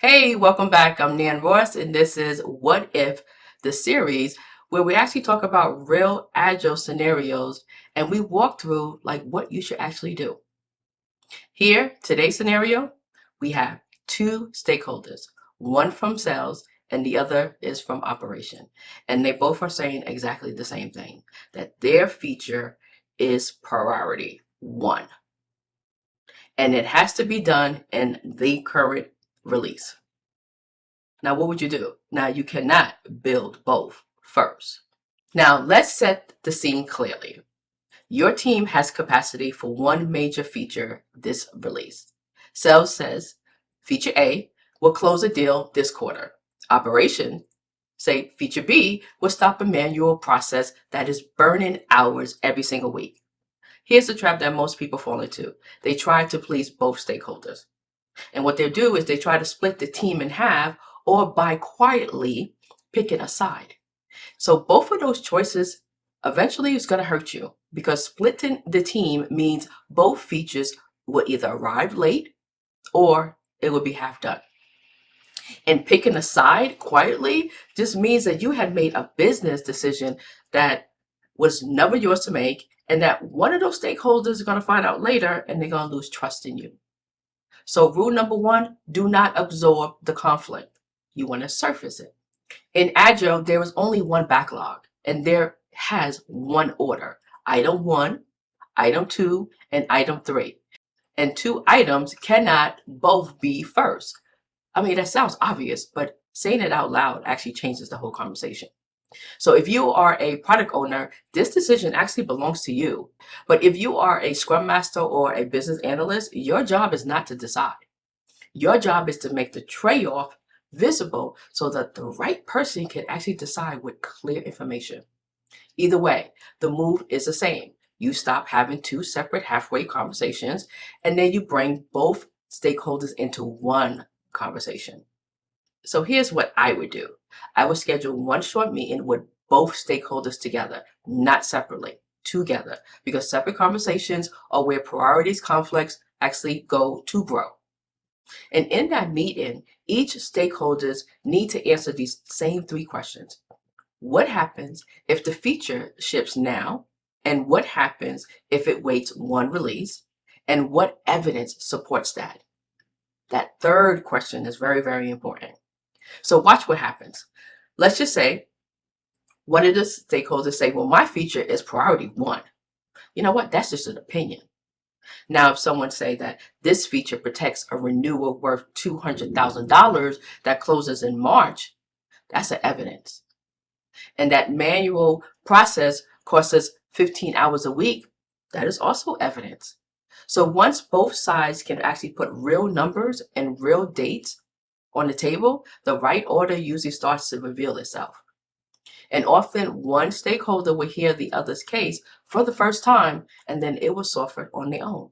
Hey, welcome back. I'm Nan Ross, and this is What If, the series where we actually talk about real agile scenarios and we walk through like what you should actually do. Here, today's scenario, we have two stakeholders, one from sales and the other is from operation. And they both are saying exactly the same thing, that their feature is priority one, and it has to be done in the current release. Now, what would you do? Now, you cannot build both first. Now, let's set the scene clearly. Your team has capacity for one major feature this release. Sales says feature A will close a deal this quarter. Operation say feature B will stop a manual process that is burning hours every single week. Here's the trap that most people fall into. They try to please both stakeholders. And what they'll do is they try to split the team in half or by quietly picking a side. So both of those choices eventually is going to hurt you because splitting the team means both features will either arrive late or it will be half done. And picking a side quietly just means that you had made a business decision that was never yours to make, and that one of those stakeholders is going to find out later and they're going to lose trust in you. So rule number one, do not absorb the conflict. You want to surface it. In Agile, there is only one backlog and there has one order. Item one, item two, and item three. And two items cannot both be first. I mean, that sounds obvious, but saying it out loud actually changes the whole conversation. So if you are a product owner, this decision actually belongs to you. But if you are a Scrum Master or a business analyst, your job is not to decide. Your job is to make the trade-off visible so that the right person can actually decide with clear information. Either way, the move is the same. You stop having two separate halfway conversations, and then you bring both stakeholders into one conversation. So here's what I would do. I would schedule one short meeting with both stakeholders together, not separately, together, because separate conversations are where priorities conflicts actually go to grow. And in that meeting, each stakeholders need to answer these same three questions. What happens if the feature ships now? And what happens if it waits one release? And what evidence supports that? That third question is very, very important. So watch what happens. Let's just say one of the stakeholders say, well, my feature is priority one. You know what? That's just an opinion. Now, if someone say that this feature protects a renewal worth $200,000 that closes in March, that's an evidence. And that manual process costs us 15 hours a week, that is also evidence. So once both sides can actually put real numbers and real dates on the table, the right order usually starts to reveal itself. And often one stakeholder will hear the other's case for the first time, and then it will soften on their own.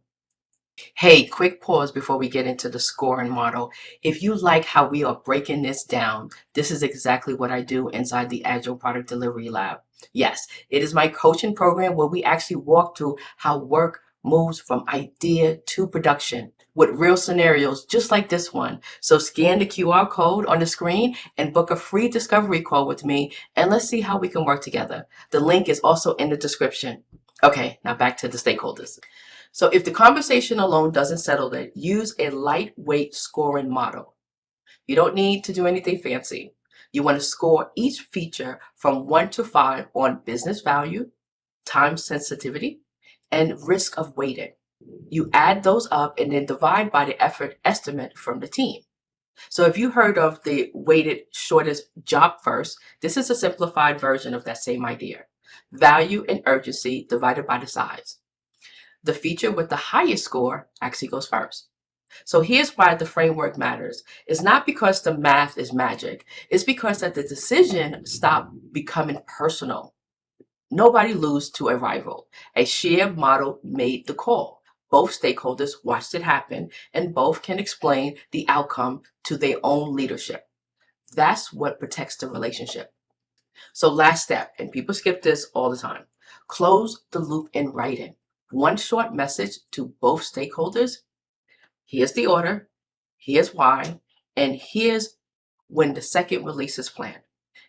Hey, quick pause before we get into the scoring model. If you like how we are breaking this down, this is exactly what I do inside the Agile Product Delivery Lab. Yes, it is my coaching program where we actually walk through how work moves from idea to production with real scenarios just like this one. So scan the QR code on the screen and book a free discovery call with me, and let's see how we can work together. The link is also in the description. Okay, now back to the stakeholders. So if the conversation alone doesn't settle it, use a lightweight scoring model. You don't need to do anything fancy. You want to score each feature from 1 to 5 on business value, time sensitivity, and risk of waiting. You add those up and then divide by the effort estimate from the team. So if you heard of the weighted shortest job first, this is a simplified version of that same idea. Value and urgency divided by the size. The feature with the highest score actually goes first. So here's why the framework matters. It's not because the math is magic. It's because that the decision stopped becoming personal. Nobody lose to a rival. A shared model made the call. Both stakeholders watched it happen, and both can explain the outcome to their own leadership. That's what protects the relationship. So last step, and people skip this all the time, close the loop in writing. One short message to both stakeholders. Here's the order. Here's why. And here's when the second release is planned.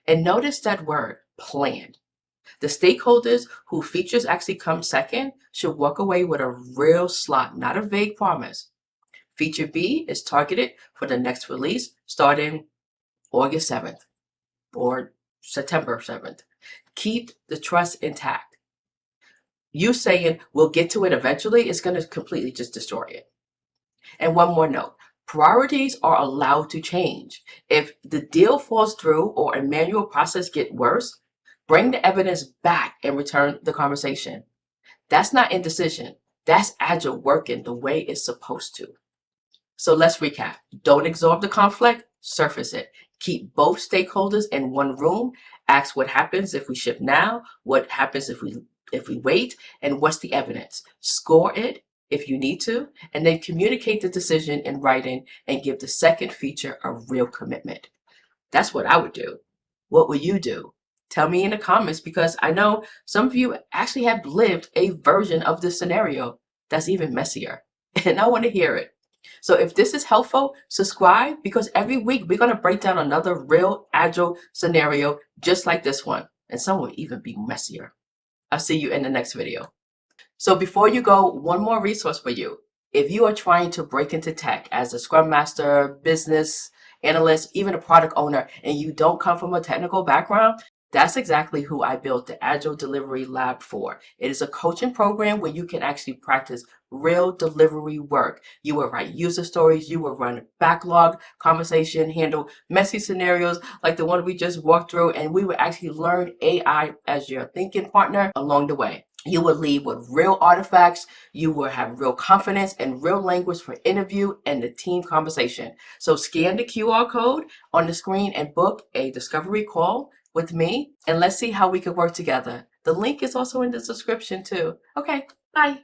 And notice that word, planned. The stakeholders who features actually come second should walk away with a real slot, not a vague promise. Feature B is targeted for the next release starting August 7th or September 7th. Keep the trust intact. You saying we'll get to it eventually is going to completely just destroy it. And one more note. Priorities are allowed to change. If the deal falls through or a manual process gets worse, bring the evidence back and return the conversation. That's not indecision. That's Agile working the way it's supposed to. So let's recap. Don't absorb the conflict, surface it. Keep both stakeholders in one room. Ask what happens if we ship now, what happens if we wait, and what's the evidence. Score it if you need to, and then communicate the decision in writing and give the second feature a real commitment. That's what I would do. What would you do? Tell me in the comments, because I know some of you actually have lived a version of this scenario that's even messier, and I want to hear it. So if this is helpful, subscribe, because every week we're going to break down another real Agile scenario just like this one, and some will even be messier. I'll see you in the next video. So before you go, one more resource for you. If you are trying to break into tech as a Scrum Master, business analyst, even a product owner, and you don't come from a technical background, that's exactly who I built the Agile Delivery Lab for. It is a coaching program where you can actually practice real delivery work. You will write user stories, you will run backlog conversation, handle messy scenarios like the one we just walked through, and we will actually learn AI as your thinking partner along the way. You will leave with real artifacts. You will have real confidence and real language for interview and the team conversation. So scan the QR code on the screen and book a discovery call with me, and let's see how we can work together. The link is also in the description too. Okay, bye.